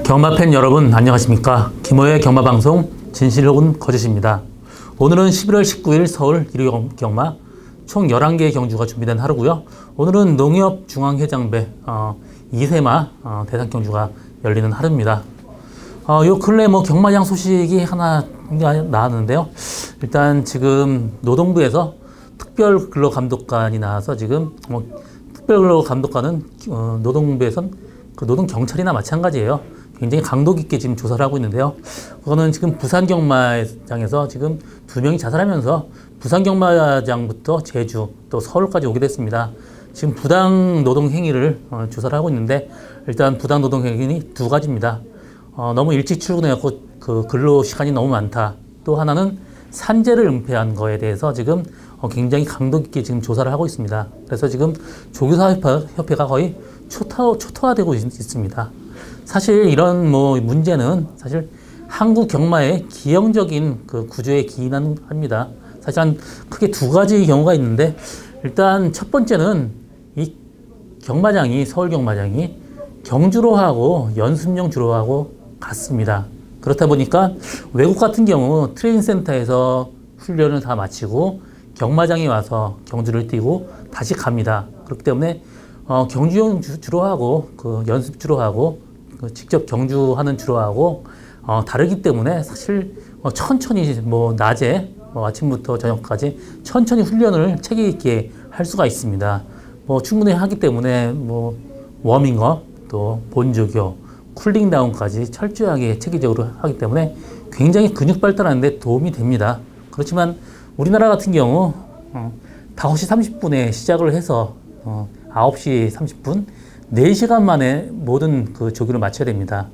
경마팬 여러분 안녕하십니까. 김호의 경마방송 진실 혹은 거짓입니다. 오늘은 11월 19일 서울 1위 경마 총 11개의 경주가 준비된 하루고요. 오늘은 농협중앙회장배 2세마 대상 경주가 열리는 하루입니다. 요 근래 경마장 소식이 하나 나왔는데요. 일단 지금 노동부에서 특별근로감독관이 나와서 지금 특별근로감독관은 노동부에선 그 노동경찰이나 마찬가지예요. 굉장히 강도 깊게 지금 조사를 하고 있는데요. 그거는 지금 부산경마장에서 지금 2명이 자살하면서 부산경마장부터 제주 또 서울까지 오게 됐습니다. 지금 부당 노동 행위를 조사를 하고 있는데, 일단 부당 노동 행위는 두 가지입니다. 너무 일찍 출근해갖고 그 근로 시간이 너무 많다. 또 하나는 산재를 은폐한 거에 대해서 지금 굉장히 강도 깊게 지금 조사를 하고 있습니다. 그래서 지금 조교사협회가 거의 초토화되고 있습니다. 사실 이런 문제는 사실 한국 경마의 기형적인 그 구조에 기인합니다. 사실 한 크게 두 가지 경우가 있는데, 일단 첫 번째는 이 경마장이, 서울 경마장이 경주로 하고 연습용 주로 하고 같습니다. 그렇다 보니까 외국 같은 경우 트레이닝 센터에서 훈련을 다 마치고 경마장에 와서 경주를 뛰고 다시 갑니다. 그렇기 때문에 경주용 주로 하고 그 연습 주로 하고 직접 경주하는 주로 하고 다르기 때문에 사실 천천히 낮에 아침부터 저녁까지 천천히 훈련을 체계 있게 할 수가 있습니다. 충분히 하기 때문에 워밍업 또 본조교 쿨링다운까지 철저하게 체계적으로 하기 때문에 굉장히 근육 발달하는데 도움이 됩니다. 그렇지만 우리나라 같은 경우 5시 30분에 시작을 해서 9시 30분 4시간 만에 모든 그 조교를 마쳐야 됩니다.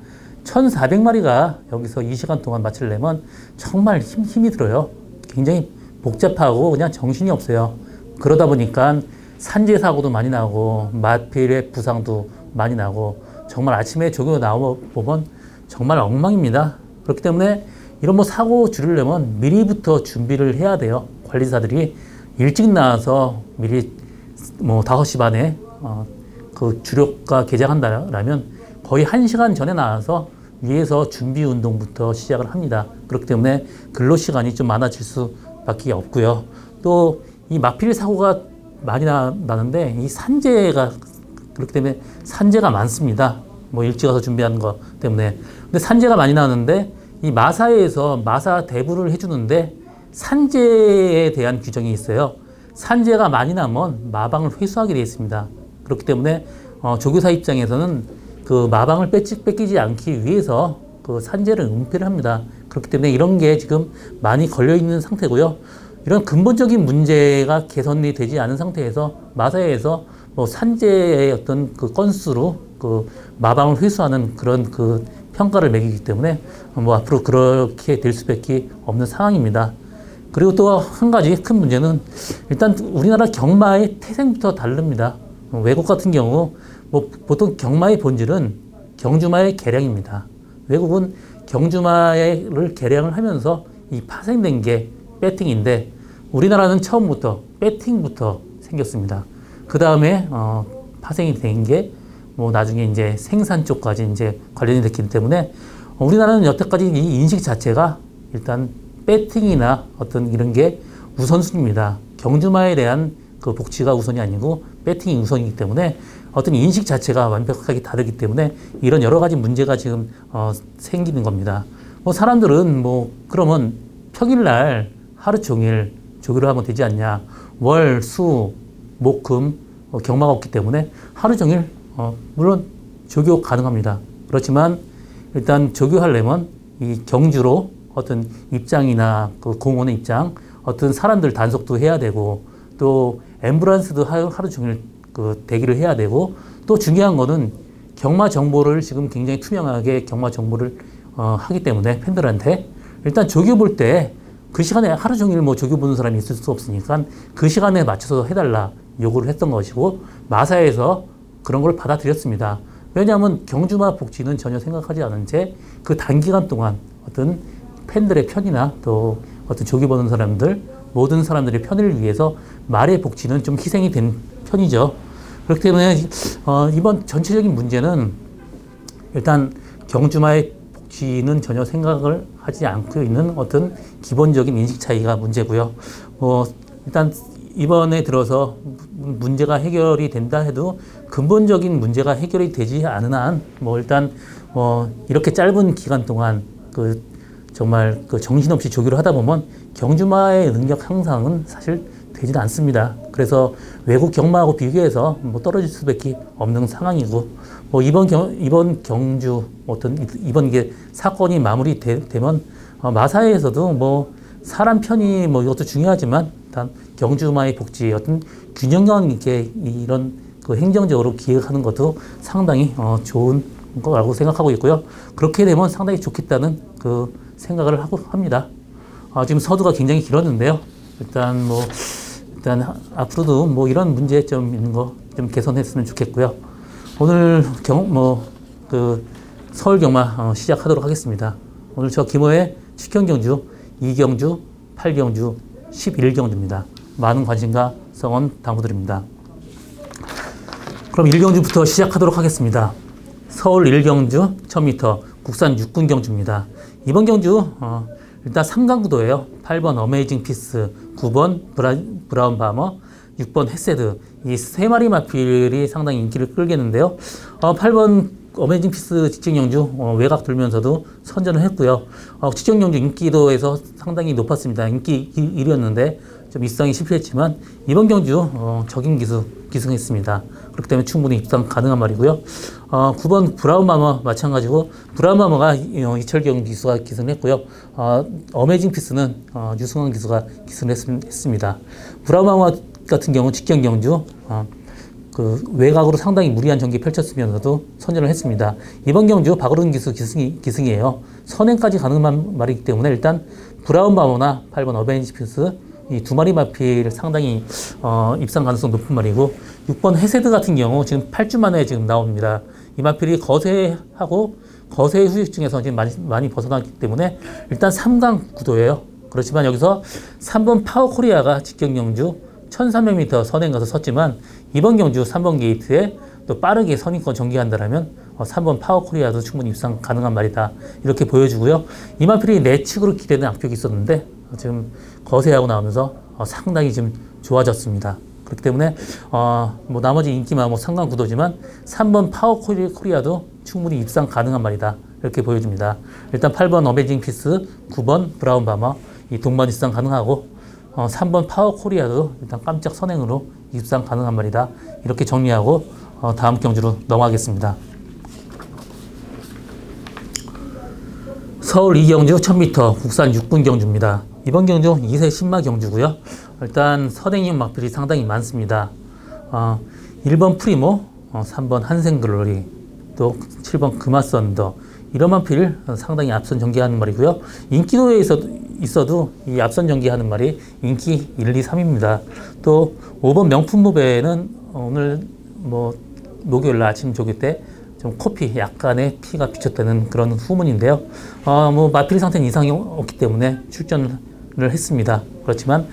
1,400마리가 여기서 이 시간 동안 마치려면 정말 힘이 들어요. 굉장히 복잡하고 그냥 정신이 없어요. 그러다 보니까 산재 사고도 많이 나고 마필의 부상도 많이 나고 정말 아침에 조교 나와보면 정말 엉망입니다. 그렇기 때문에 이런 사고 줄이려면 미리부터 준비를 해야 돼요. 관리사들이 일찍 나와서 미리 5시 반에 그 주력가 개장한다라면 거의 1시간 전에 나와서 위에서 준비 운동부터 시작을 합니다. 그렇기 때문에 근로 시간이 좀 많아질 수밖에 없고요. 또 이 마필 사고가 많이 나는데 이 산재가 그렇기 때문에 산재가 많습니다. 일찍 와서 준비하는 것 때문에. 근데 산재가 많이 나는데 이 마사회에서 마사 대부를 해주는데 산재에 대한 규정이 있어요. 산재가 많이 나면 마방을 회수하게 되어 있습니다. 그렇기 때문에 조교사 입장에서는 그 마방을 뺏기지 않기 위해서 그 산재를 은폐를 합니다. 그렇기 때문에 이런 게 지금 많이 걸려 있는 상태고요. 이런 근본적인 문제가 개선이 되지 않은 상태에서 마사회에서 산재의 어떤 그 건수로 그 마방을 회수하는 그런 그 평가를 매기기 때문에 앞으로 그렇게 될 수밖에 없는 상황입니다. 그리고 또 한 가지 큰 문제는 일단 우리나라 경마의 태생부터 다릅니다. 외국 같은 경우 보통 경마의 본질은 경주마의 개량입니다. 외국은 경주마를 개량을 하면서 이 파생된 게 배팅인데, 우리나라는 처음부터 배팅부터 생겼습니다. 그 다음에 파생이 된 게 나중에 이제 생산 쪽까지 이제 관련이 됐기 때문에 우리나라는 여태까지 이 인식 자체가 일단 배팅이나 어떤 이런 게 우선순위입니다. 경주마에 대한 그 복지가 우선이 아니고 배팅이 우선이기 때문에 어떤 인식 자체가 완벽하게 다르기 때문에 이런 여러 가지 문제가 지금 생기는 겁니다. 사람들은 그러면 평일날 하루 종일 조교를 하면 되지 않냐. 월, 수, 목, 금 경마가 없기 때문에 하루 종일 물론 조교 가능합니다. 그렇지만 일단 조교하려면 이 경주로 어떤 입장이나 그 공원의 입장, 어떤 사람들 단속도 해야 되고, 또 앰뷸런스도 하루 종일 그 대기를 해야 되고, 또 중요한 거는 경마 정보를 지금 굉장히 투명하게 경마 정보를 하기 때문에 팬들한테 일단 조교 볼 때 그 시간에 하루 종일 조교 보는 사람이 있을 수 없으니까 그 시간에 맞춰서 해달라 요구를 했던 것이고, 마사에서 그런 걸 받아들였습니다. 왜냐하면 경주마 복지는 전혀 생각하지 않은 채 그 단기간 동안 어떤 팬들의 편이나 또 어떤 조교 보는 사람들, 모든 사람들의 편을 위해서 말의 복지는 좀 희생이 된 편이죠. 그렇기 때문에 이번 전체적인 문제는 일단 경주마의 복지는 전혀 생각을 하지 않고 있는 어떤 기본적인 인식 차이가 문제고요. 일단 이번에 들어서 문제가 해결이 된다 해도 근본적인 문제가 해결이 되지 않은 한 일단 이렇게 짧은 기간 동안 정말 정신없이 조기를 하다 보면 경주마의 능력 향상은 사실 되지는 않습니다. 그래서 외국 경마하고 비교해서 떨어질 수밖에 없는 상황이고, 이번 경주 이번 이게 사건이 마무리되면 마사회에서도 사람 편이 이것도 중요하지만 일단 경주마의 복지 어떤 균형감 있게 이런 행정적으로 기획하는 것도 상당히 좋은 거라고 생각하고 있고요. 그렇게 되면 상당히 좋겠다는 생각을 하고 합니다. 지금 서두가 굉장히 길었는데요. 일단 앞으로도 이런 문제점 있는 거 좀 개선했으면 좋겠고요. 오늘 서울 경마 시작하도록 하겠습니다. 오늘 저 김호의 7경주, 2경주, 8경주, 11경주입니다. 많은 관심과 성원 당부드립니다. 그럼 1경주부터 시작하도록 하겠습니다. 서울 1경주 1000m 국산 6군 경주입니다. 이번 경주 일단 3강 구도예요. 8번 어메이징 피스, 9번 브라운 바머, 6번 헤세드. 이 세 마리 마필이 상당히 인기를 끌겠는데요. 8번 어메이징 피스 직전경주 외곽 돌면서도 선전을 했고요. 직전경주 인기도에서 상당히 높았습니다. 인기 1위였는데 좀 입상이 실패했지만 이번 경주 적임 기승했습니다. 그렇기 때문에 충분히 입상 가능한 말이고요. 9번 브라운 마머 마찬가지고 브라운 마머가 이철경 기수가 기승했고요. 어메이징 피스는 유승환 기수가 기승했습니다. 브라운 마머 같은 경우 직전 경주 외곽으로 상당히 무리한 전기 펼쳤으면서도 선전을 했습니다. 이번 경주 박어른 기수 기승이에요. 선행까지 가능한 말이기 때문에 일단 브라운 마머나 8번 어메이징 피스 이 두 마리 마필 상당히 입상 가능성 높은 말이고, 6번 헤세드 같은 경우 지금 8주 만에 지금 나옵니다. 이 마필이 거세하고 거세 후유증에서 지금 많이 벗어났기 때문에 일단 3강 구도예요. 그렇지만 여기서 3번 파워 코리아가 직경 경주 1300m 선행 가서 섰지만 이번 경주 3번 게이트에 또 빠르게 선행권 전개한다면 3번 파워 코리아도 충분히 입상 가능한 말이다. 이렇게 보여주고요. 이 마필이 내측으로 기대는 악벽이 있었는데 지금 거세하고 나오면서 상당히 지금 좋아졌습니다. 그렇기 때문에 나머지 인기마 상강 구도지만 3번 파워 코리아도 충분히 입상 가능한 말이다. 이렇게 보여줍니다. 일단 8번 어메이징 피스, 9번 브라운 바머 이 동반 입상 가능하고 3번 파워 코리아도 일단 깜짝 선행으로 입상 가능한 말이다. 이렇게 정리하고 다음 경주로 넘어가겠습니다. 서울 2경주 1000m 국산 6군 경주입니다. 이번 경주 2세 신마 경주고요. 일단 선행형 마필이 상당히 많습니다. 1번 프리모, 3번 한생글로리, 또 7번 금화선더 이런 마필 상당히 앞선 전개하는 말이고요. 인기도에 있어도 이 앞선 전개하는 말이 인기 1, 2, 3입니다. 또 5번 명품 무배는 오늘 목요일 아침 조기 때 좀 코피 약간의 피가 비쳤다는 그런 후문인데요. 마필 상태는 이상이 없기 때문에 출전을 했습니다. 그렇지만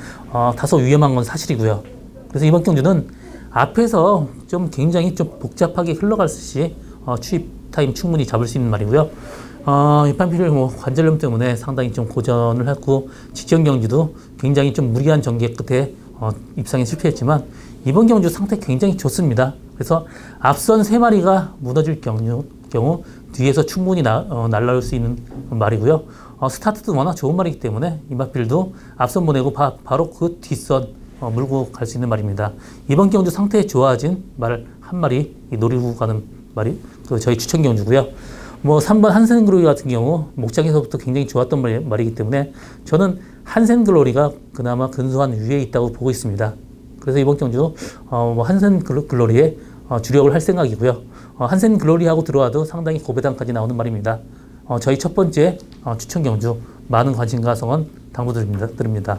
다소 위험한 건 사실이고요. 그래서 이번 경주는 앞에서 좀 굉장히 좀 복잡하게 흘러갈 시 추입 타임 충분히 잡을 수 있는 말이고요. 이 마필을 관절염 때문에 상당히 좀 고전을 했고 직전 경주도 굉장히 좀 무리한 전개 끝에 입상에 실패했지만 이번 경주 상태 굉장히 좋습니다. 그래서 앞선 세 마리가 무너질 경우 뒤에서 충분히 날라올 수 있는 말이고요. 스타트도 워낙 좋은 말이기 때문에 이 마필도 앞선 보내고 바로 그 뒷선 물고 갈 수 있는 말입니다. 이번 경주 상태 좋아진 말 한 마리 노리고 가는 말이 저희 추천 경주고요. 3번 한센글로리 같은 경우 목장에서부터 굉장히 좋았던 말이기 때문에 저는 한센글로리가 그나마 근소한 위에 있다고 보고 있습니다. 그래서 이번 경주 한센글로리에 주력을 할 생각이고요. 한센글로리하고 들어와도 상당히 고배당까지 나오는 말입니다. 저희 첫 번째 추천 경주 많은 관심과 성원 당부드립니다.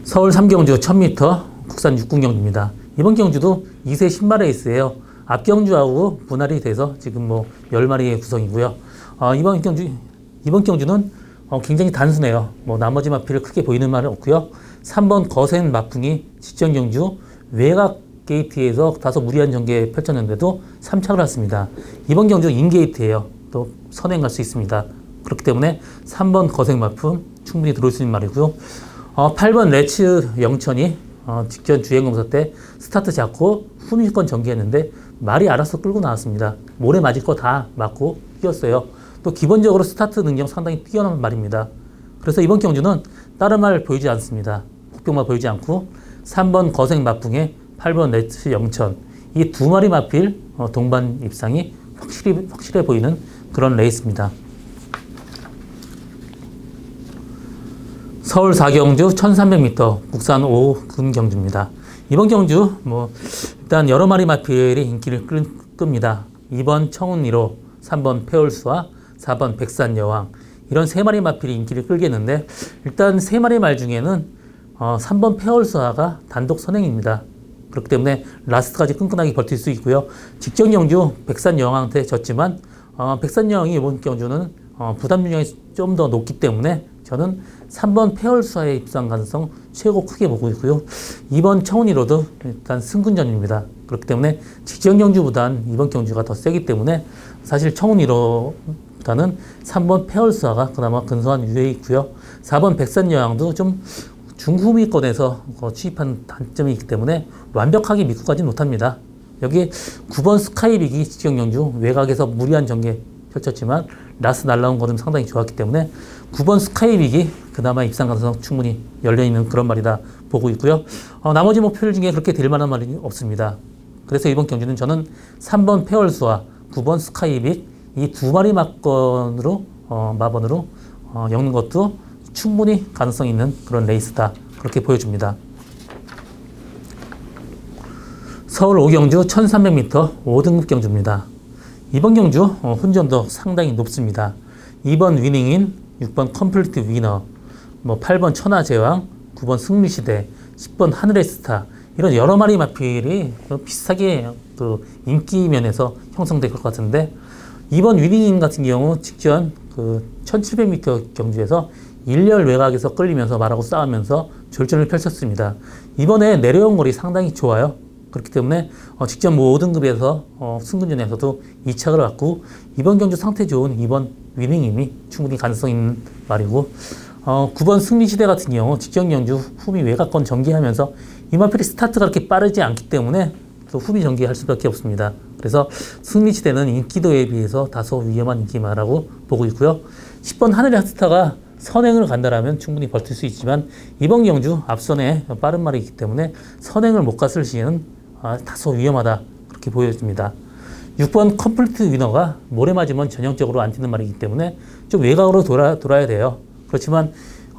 서울 3경주 1000m 국산 6군 경주입니다. 이번 경주도 2세 신마 레이스예요. 앞 경주하고 분할이 돼서 지금 10마리의 구성이고요. 이번 경주는 굉장히 단순해요. 나머지 마필을 크게 보이는 말은 없고요. 3번 거센 마풍이 직전 경주 외곽 게이트에서 다소 무리한 전개 펼쳤는데도 3착을 했습니다. 이번 경주 인게이트예요. 또 선행 갈 수 있습니다. 그렇기 때문에 3번 거색 마품 충분히 들어올 수 있는 말이고요. 8번 레츠 영천이 직전 주행검사 때 스타트 잡고 후미권 전개했는데 말이 알아서 끌고 나왔습니다. 모래 맞을 거 다 맞고 뛰었어요. 또 기본적으로 스타트 능력 상당히 뛰어난 말입니다. 그래서 이번 경주는 다른 말 보이지 않습니다. 폭병만 보이지 않고 3번 거색 마풍에 8번 레츠 영천 이 두 마리 마필 동반 입상이 확실해 보이는 그런 레이스입니다. 서울 4경주 1300m 국산 5군 경주입니다. 이번 경주 일단 여러 마리 마필이 인기를 끕니다. 2번 청운 1호, 3번 페올수와 4번 백산 여왕 이런 세 마리 마필이 인기를 끌겠는데 일단 세 마리 말 중에는 3번 페올수아가 단독 선행입니다. 그렇기 때문에 라스트까지 끈끈하게 버틸 수 있고요. 직전 경주 백산 여왕한테 졌지만 백산 여왕이 이번 경주는 부담 유형이 좀 더 높기 때문에 저는 3번 페올수아의 입상 가능성 최고 크게 보고 있고요. 2번 청운이로도 일단 승군전입니다. 그렇기 때문에 직전 경주보단 이번 경주가 더 세기 때문에 사실 청운이로보다는 3번 페올수아가 그나마 근소한 유에 있고요. 4번 백산여왕도 좀 중후미권에서 취입한 단점이 있기 때문에 완벽하게 믿고 가지 못합니다. 여기 9번 스카이빅이 직전 경주 외곽에서 무리한 전개 펼쳤지만 라스 날라온 걸음 상당히 좋았기 때문에 9번 스카이빅이 그나마 입상 가능성 충분히 열려있는 그런 말이다 보고 있고요. 나머지 목표들 중에 그렇게 될 만한 말이 없습니다. 그래서 이번 경주는 저는 3번 페올수와 9번 스카이빅 이 두 마리 마번으로 엮는 것도 충분히 가능성 있는 그런 레이스다 그렇게 보여줍니다. 서울 5경주 1300m 5등급 경주입니다. 이번 경주 혼전도 상당히 높습니다. 2번 위닝인, 6번 컴플리트 위너, 8번 천하제왕, 9번 승리시대, 10번 하늘의 스타 이런 여러 마리 마필이 비슷하게 그 인기 면에서 형성될 것 같은데 2번 위닝인 같은 경우 직전 그 1700m 경주에서 일렬 외곽에서 끌리면서 말하고 싸우면서 졸전을 펼쳤습니다. 이번에 내려온 거리 상당히 좋아요. 그렇기 때문에 직전 5등급에서 승군전에서도 2착을 갖고 이번 경주 상태 좋은 2번 위닝임이 충분히 가능성 있는 말이고 9번 승리시대 같은 경우 직전 경주 후미 외곽권 전개하면서 이 마필이 스타트가 그렇게 빠르지 않기 때문에 또 후미 전개할 수밖에 없습니다. 그래서 승리시대는 인기도에 비해서 다소 위험한 인기마라고 보고 있고요. 10번 하늘의 스타가 선행을 간다라면 충분히 버틸 수 있지만 이번 경주 앞선에 빠른 말이 있기 때문에 선행을 못 갔을 시에는 다소 위험하다 그렇게 보여집니다. 6번 컴플리트 위너가 모래 맞으면 전형적으로 안 튀는 말이기 때문에 좀 외곽으로 돌아야 돼요. 그렇지만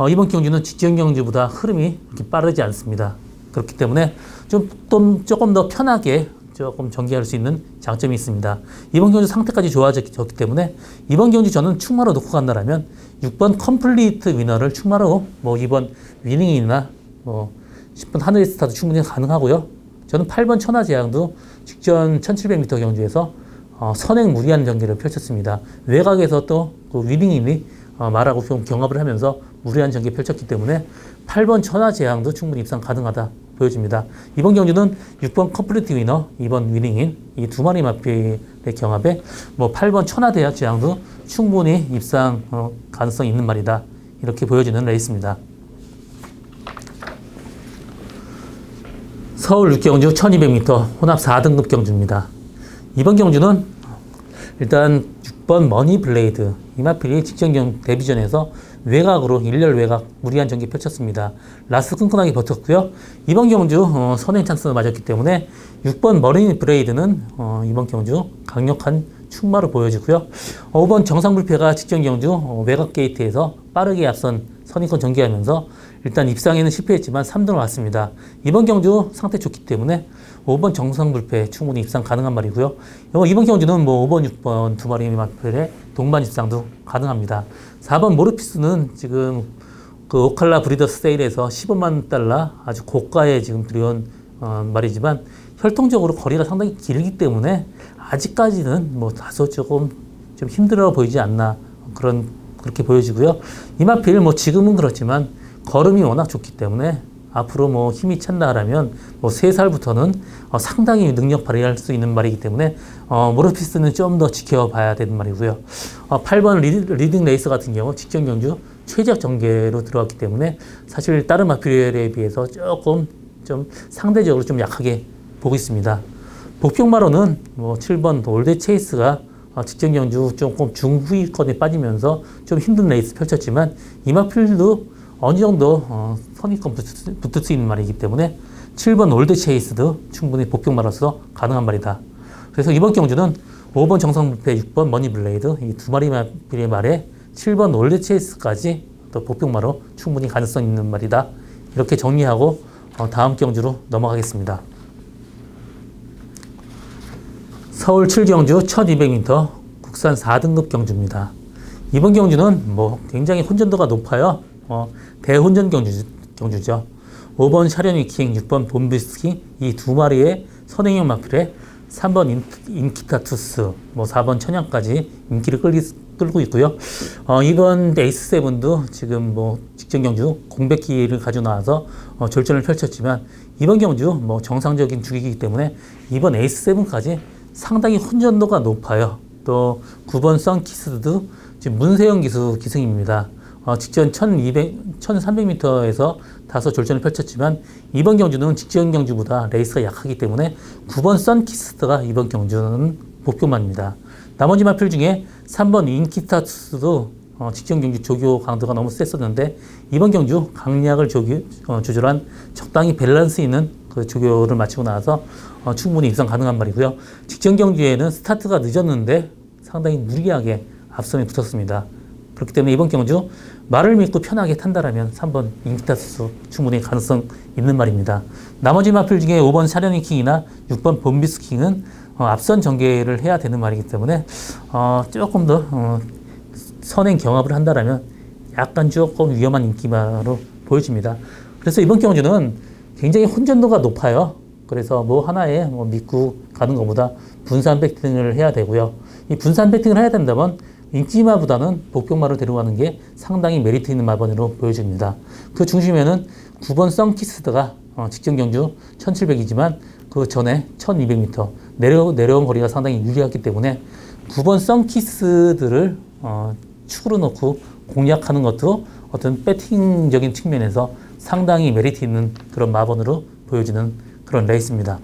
이번 경주는 직전 경주보다 흐름이 그렇게 빠르지 않습니다. 그렇기 때문에 조금 더 편하게 조금 전개할 수 있는 장점이 있습니다. 이번 경주 상태까지 좋아졌기 때문에 이번 경주 저는 충마로 놓고 간다라면 6번 컴플리트 위너를 충마로 2번 위닝이나 10번 하늘의 스타도 충분히 가능하고요. 저는 8번 천하제왕도 직전 1700m 경주에서 선행 무리한 전개를 펼쳤습니다. 외곽에서 또 그 위닝인이 말하고 좀 경합을 하면서 무리한 전개 펼쳤기 때문에 8번 천하제왕도 충분히 입상 가능하다 보여집니다. 이번 경주는 6번 컴플리트 위너, 2번 위닝인 이 두 마리 마필의 경합에 8번 천하제왕도 충분히 입상 가능성 있는 말이다 이렇게 보여지는 레이스입니다. 서울 6경주 1200m 혼합 4등급 경주입니다. 이번 경주는 일단 6번 머니 블레이드 이 마필이 직전 데뷔전에서 외곽으로 일렬 외곽 무리한 전개 펼쳤습니다. 라스 끈끈하게 버텼고요. 이번 경주 선행 찬스를 맞았기 때문에 6번 머니 블레이드는 이번 경주 강력한 충마로 보여지고요. 5번 정상불패가 직전 경주 외곽 게이트에서 빠르게 앞선 선의권 전개하면서 일단 입상에는 실패했지만 3등을 왔습니다. 이번 경주 상태 좋기 때문에 5번 정상불패 충분히 입상 가능한 말이고요. 이번 경주는 5번, 6번 두 마리 마필의 동반 입상도 가능합니다. 4번 모르피스는 지금 그 오칼라 브리더스 세일에서 15만 달러 아주 고가에 지금 들여온 말이지만 혈통적으로 거리가 상당히 길기 때문에 아직까지는 다소 조금 좀 힘들어 보이지 않나 그렇게 보여지고요. 이 마필 지금은 그렇지만 걸음이 워낙 좋기 때문에 앞으로 뭐 힘이 찬다라면 뭐 3살부터는 상당히 능력 발휘할 수 있는 말이기 때문에 모르피스는 좀 더 지켜봐야 되는 말이고요. 8번 리딩 레이스 같은 경우 직전 경주 최적 전개로 들어왔기 때문에 사실 다른 마필에 비해서 조금 좀 상대적으로 좀 약하게 보고 있습니다. 복병마로는 뭐 7번 올드 체이스가 직전 경주 조금 중후위권에 빠지면서 좀 힘든 레이스 펼쳤지만 이 마필도 어느 정도 선위권 붙을 수 있는 말이기 때문에 7번 올드 체이스도 충분히 복병마로서 가능한 말이다. 그래서 이번 경주는 5번 정성부패, 6번 머니블레이드 이 두 마리 마필의 말에 7번 올드 체이스까지 또 복병마로 충분히 가능성 있는 말이다. 이렇게 정리하고 다음 경주로 넘어가겠습니다. 서울 7경주 1200m 국산 4등급 경주입니다. 이번 경주는 뭐 굉장히 혼전도가 높아요. 대혼전 경주죠. 5번 샤련위킹, 6번 봄비스킹 이 두 마리의 선행형 마필에 3번 인키타투스, 뭐 4번 천양까지 인기를 끌고 있고요. 이번 에이스7도 지금 뭐 직전 경주 공백기를 가지고 나와서 절전을 펼쳤지만 이번 경주 뭐 정상적인 주기이기 때문에 이번 에이스7까지 상당히 혼전도가 높아요. 또 9번 썬키스도 지금 문세영 기승입니다. 직전 1300m에서 다소 절전을 펼쳤지만 이번 경주는 직전 경주보다 레이스가 약하기 때문에 9번 썬키스가 이번 경주는 복교만입니다. 나머지 마필 중에 3번 인키타투스도 직전 경주 조교 강도가 너무 셌었는데 이번 경주 강약을 조절한 적당히 밸런스 있는 그 조교를 마치고 나서 충분히 입상 가능한 말이고요. 직전 경주에는 스타트가 늦었는데 상당히 무리하게 앞선에 붙었습니다. 그렇기 때문에 이번 경주 말을 믿고 편하게 탄다라면 3번 인키타투스 충분히 가능성 있는 말입니다. 나머지 마필 중에 5번 샤련위킹이나 6번 봄비스킹은 앞선 전개를 해야 되는 말이기 때문에 조금 더 선행 경합을 한다라면 약간 조금 위험한 인기마로 보여집니다. 그래서 이번 경주는 굉장히 혼전도가 높아요. 그래서 뭐 하나에 믿고 가는 것보다 분산 배팅을 해야 되고요. 이 분산 배팅을 해야 된다면 인기마보다는 복병마를 데려가는 게 상당히 메리트 있는 마번으로 보여집니다. 그 중심에는 9번 썬키스드가 직전 경주 1700이지만 그 전에 1200m 내려온 거리가 상당히 유리했기 때문에 9번 썬키스드를 축으로 놓고 공략하는 것도 어떤 배팅적인 측면에서 상당히 메리트 있는 그런 마번으로 보여지는 그런 레이스입니다.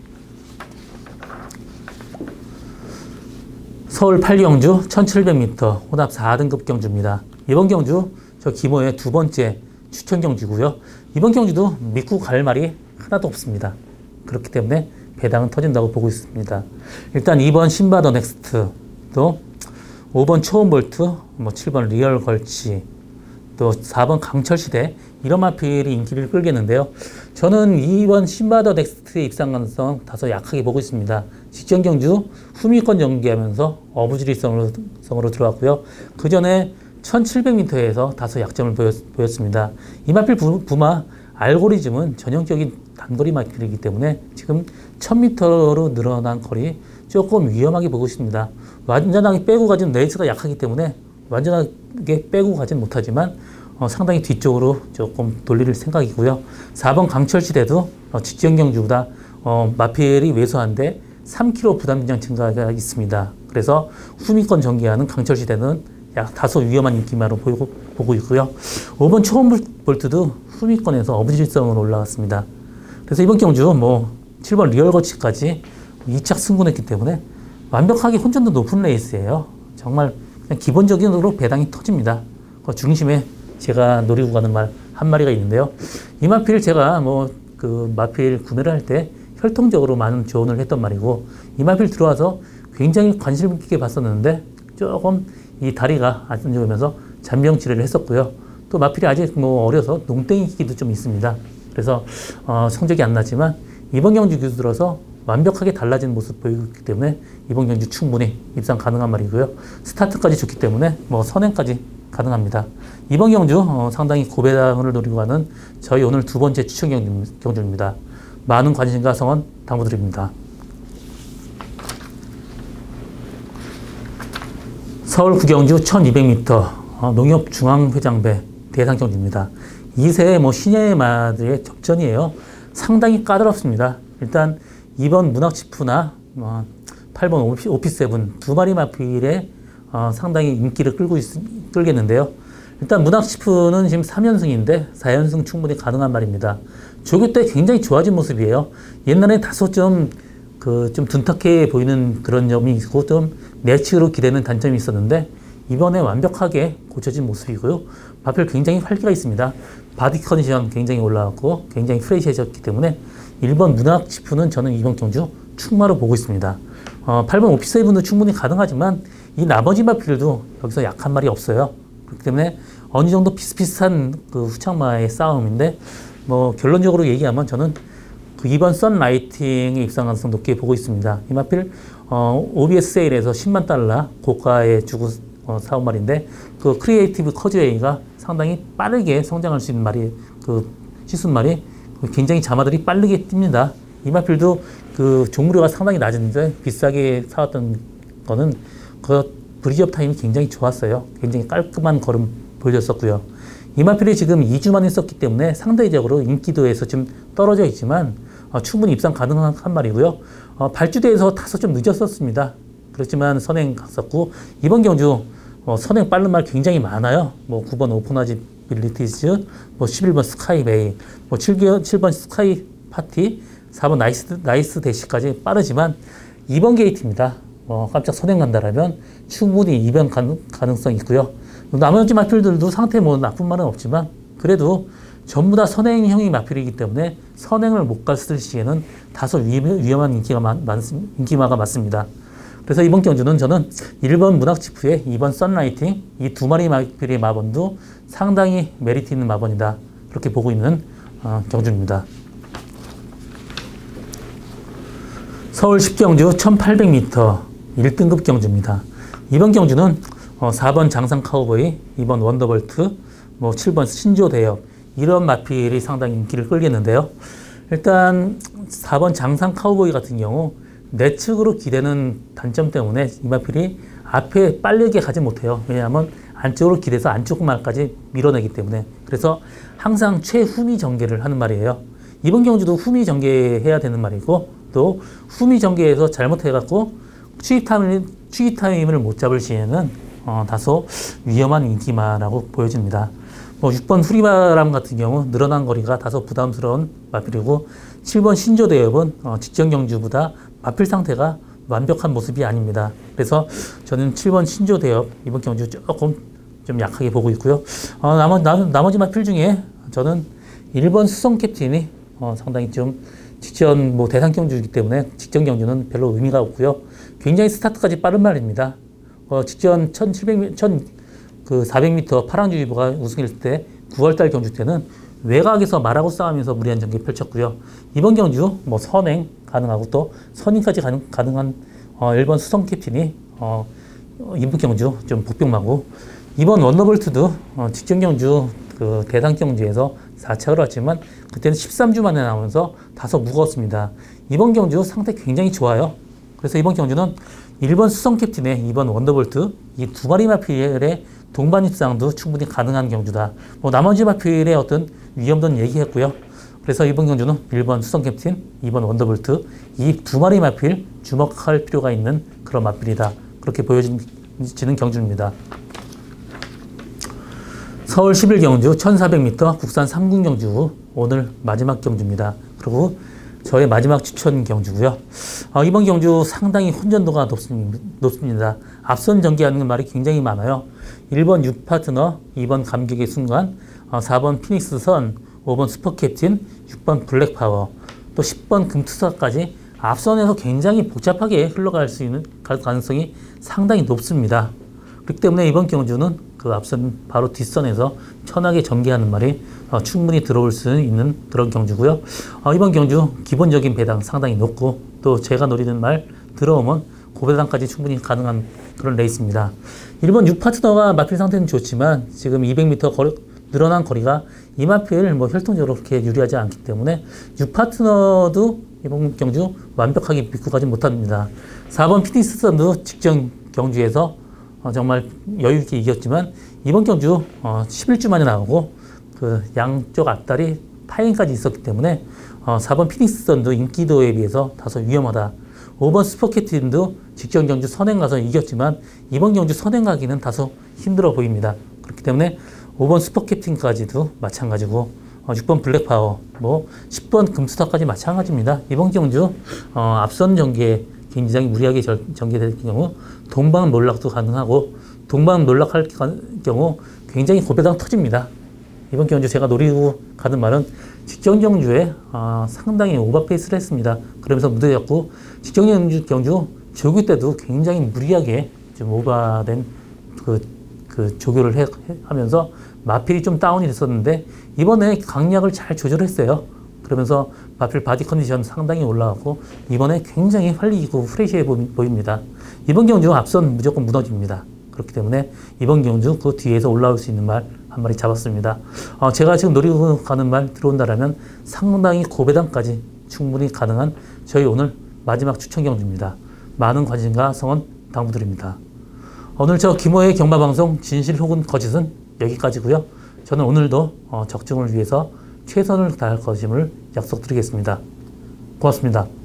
서울 8경주 1700m 혼합 4등급 경주입니다. 이번 경주 저 기모의 두 번째 추천 경주고요. 이번 경주도 믿고 갈 말이 하나도 없습니다. 그렇기 때문에 배당은 터진다고 보고 있습니다. 일단 2번 신바 더 넥스트, 또 5번 초음볼트, 뭐 7번 리얼 걸치, 또 4번 강철시대 이런 마필이 인기를 끌겠는데요. 저는 2번 신바 더 넥스트의 입상 가능성 다소 약하게 보고 있습니다. 직전 경주 후미권 전개하면서 어부지리성으로 들어왔고요. 그 전에 1700m에서 다소 약점을 보였습니다. 이 마필 부마 알고리즘은 전형적인 단거리 마필이기 때문에 지금 1000m로 늘어난 거리 조금 위험하게 보고 있습니다. 완전하게 빼고 가진 레이스가 약하기 때문에 완전하게 빼고 가진 못하지만 상당히 뒤쪽으로 조금 돌릴 생각이고요. 4번 강철시대도 직전 경주보다 마필이 왜소한데 3kg 부담량 증가가 있습니다. 그래서 후미권 전개하는 강철시대는 다소 위험한 인기마로 보고 있고요. 5번 초음볼트도 후미권에서 어부질성으로 올라갔습니다. 그래서 이번 경주 뭐 7번 리얼거치까지 2착 승분했기 때문에 완벽하게 혼전도 높은 레이스예요. 정말 그냥 기본적으로 배당이 터집니다. 그 중심에 제가 노리고 가는 말 한 마리가 있는데요. 이 마필 제가 뭐 그 마필 구매를 할 때 혈통적으로 많은 조언을 했던 말이고 이 마필 들어와서 굉장히 관심 있게 봤었는데 조금 이 다리가 안 좋으면서 잔병 치료를 했었고요. 또 마필이 아직 뭐 어려서 농땡이기도 좀 있습니다. 그래서 성적이 안 났지만 이번 경주 들어서 완벽하게 달라진 모습 보이기 때문에 이번 경주 충분히 입상 가능한 말이고요. 스타트까지 좋기 때문에 뭐 선행까지 가능합니다. 이번 경주 상당히 고배당을 노리고 가는 저희 오늘 두 번째 추천 경주입니다. 많은 관심과 성원 당부드립니다. 서울 구경주 1200m 농협중앙회장배 대상 경주입니다. 2세 뭐 신예의 마들의 접전이에요. 상당히 까다롭습니다. 일단 2번 문학치프나 8번 오피세븐 두 마리 마필에 상당히 인기를 끌겠는데요. 일단 문학치프는 지금 3연승인데 4연승 충분히 가능한 말입니다. 조교 때 굉장히 좋아진 모습이에요. 옛날에 다소 좀 둔탁해 보이는 그런 점이 있고 좀 내치로 기대는 단점이 있었는데 이번에 완벽하게 고쳐진 모습이고요. 마필 굉장히 활기가 있습니다. 바디 컨디션 굉장히 올라왔고 굉장히 프레시해졌기 때문에 1번 문학치프는 저는 이번 경주 충마로 보고 있습니다. 8번 오피세븐도 충분히 가능하지만 이 나머지 마필도 여기서 약한 말이 없어요. 그렇기 때문에 어느 정도 비슷비슷한 그 후창마의 싸움인데 뭐 결론적으로 얘기하면 저는 그 2번 썬라이팅의 입상 가능성 높게 보고 있습니다. 이 마필 OBS 세일에서 10만 달러 고가에 주고 사온 말인데 그 크리에이티브 커즈웨이가 상당히 빠르게 성장할 수 있는 말이 그 시순 말이 굉장히 자마들이 빠르게 뜁니다. 이 마필도 그 종무료가 상당히 낮은데 비싸게 사왔던 거는 그 브리지 업 타임이 굉장히 좋았어요. 굉장히 깔끔한 걸음 보여줬었고요. 이 마필이 지금 2주 만에 썼기 때문에 상대적으로 인기도에서 좀 떨어져 있지만 충분히 입상 가능한 말이고요. 발주대에서 다소 좀 늦었었습니다. 그렇지만 선행 갔었고 이번 경주 선행 빠른 말 굉장히 많아요. 뭐 9번 오픈하지 빌리티즈, 뭐 11번 스카이베이, 뭐 7번 스카이 파티, 4번 나이스 대시까지 빠르지만 2번 게이트입니다. 깜짝 선행 간다라면 충분히 이변 가능성이 있고요. 나머지 마필들도 상태 뭐 나쁜 말은 없지만 그래도 전부 다 선행형이 마필이기 때문에 선행을 못 갔을 시에는 다소 위험한 인기마가 많습니다. 그래서 이번 경주는 저는 1번 문학치프에 2번 썬라이팅 이 두 마리 마필의 마번도 상당히 메리트 있는 마번이다. 그렇게 보고 있는 경주입니다. 서울 10경주 1800m 1등급 경주입니다. 이번 경주는 4번 장상 카우보이, 2번 원더볼트, 뭐 7번 신조 대엽 이런 마필이 상당히 인기를 끌겠는데요. 일단 4번 장상 카우보이 같은 경우 내측으로 기대는 단점 때문에 이 마필이 앞에 빠르게 가지 못해요. 왜냐하면 안쪽으로 기대서 안쪽 말까지 밀어내기 때문에. 그래서 항상 최후미 전개를 하는 말이에요. 이번 경주도 후미 전개해야 되는 말이고 또 후미 전개에서 잘못해갖고 추입 타임을 못 잡을 시에는 다소 위험한 인기마라고 보여집니다. 뭐 6번 후리바람 같은 경우 늘어난 거리가 다소 부담스러운 마필이고 7번 신조대엽은 직전 경주보다 마필 상태가 완벽한 모습이 아닙니다. 그래서 저는 7번 신조대엽 이번 경주 조금 좀 약하게 보고 있고요. 나머지 마필 중에 저는 1번 수성 캡틴이 상당히 좀 직전 뭐 대상 경주이기 때문에 직전 경주는 별로 의미가 없고요. 굉장히 스타트까지 빠른 말입니다. 직전 400m 파랑주의보가 우승했을 때 9월달 경주 때는 외곽에서 말하고 싸우면서 무리한 전개 펼쳤고요. 이번 경주 뭐 선행 가능하고 또 선행까지 가능한 1번 수성 캡틴이 이번 경주 좀 복병마고 이번 원더볼트도 직전 경주 그 대상 경주에서 4착을 왔지만 그때는 13주 만에 나오면서 다소 무거웠습니다. 이번 경주 상태 굉장히 좋아요. 그래서 이번 경주는 1번 수성 캡틴에 2번 원더볼트 이 두 마리 마필의 동반 입상도 충분히 가능한 경주다. 뭐 나머지 마필의 어떤 위험도는 얘기했고요. 그래서 이번 경주는 1번 수성 캡틴, 2번 원더볼트 이 두 마리 마필 주목할 필요가 있는 그런 마필이다. 그렇게 보여지는 경주입니다. 서울 11경주 1400m 국산 3군 경주 오늘 마지막 경주입니다. 그리고 저의 마지막 추천 경주고요. 이번 경주 상당히 혼전도가 높습니다. 앞선 전개하는 말이 굉장히 많아요. 1번 유파트너, 2번 감격의 순간, 4번 피닉스 선, 5번 슈퍼캡틴, 6번 블랙파워, 또 10번 금투사까지 앞선에서 굉장히 복잡하게 흘러갈 수 있는 가능성이 상당히 높습니다. 그렇기 때문에 이번 경주는 그 앞선 바로 뒷선에서 편하게 전개하는 말이 충분히 들어올 수 있는 그런 경주고요. 이번 경주 기본적인 배당 상당히 높고 또 제가 노리는 말 들어오면 고배당까지 충분히 가능한 그런 레이스입니다. 1번 유파트너가 마필 상태는 좋지만 지금 200m 늘어난 거리가 이 마필 뭐 혈통적으로 그렇게 유리하지 않기 때문에 유파트너도 이번 경주 완벽하게 믿고 가지 못합니다. 4번 피니스선도 직전 경주에서 정말 여유있게 이겼지만 이번 경주 11주 만에 나오고 그 양쪽 앞다리 파행까지 있었기 때문에 4번 피닉스 선도 인기도에 비해서 다소 위험하다. 5번 스포케틴도 직전 경주 선행 가서 이겼지만 이번 경주 선행 가기는 다소 힘들어 보입니다. 그렇기 때문에 5번 스포케틴까지도 마찬가지고 6번 블랙파워, 10번 금수타까지 마찬가지입니다. 이번 경주 앞선 전개에 굉장히 무리하게 전개될 경우 동방 놀락도 가능하고 동방 놀락할 경우 굉장히 고배당 터집니다. 이번 경주 제가 노리고 가는 말은 직전 경주에 상당히 오버페이스를 했습니다. 그러면서 무대였고 직전 경주 조교 때도 굉장히 무리하게 좀 오버된 그 조교를 하면서 마필이 좀 다운이 됐었는데 이번에 강약을 잘 조절했어요. 그러면서 마필 바디 컨디션 상당히 올라갔고 이번에 굉장히 활리고 프레시해 보입니다. 이번 경주 앞선 무조건 무너집니다. 그렇기 때문에 이번 경주 그 뒤에서 올라올 수 있는 말 한 마리 잡았습니다. 제가 지금 노리고 가는 말 들어온다라면 상당히 고배당까지 충분히 가능한 저희 오늘 마지막 추천 경주입니다. 많은 관심과 성원 당부드립니다. 오늘 저 김호의 경마방송 진실 혹은 거짓은 여기까지고요. 저는 오늘도 적중을 위해서 최선을 다할 것임을 약속드리겠습니다. 고맙습니다.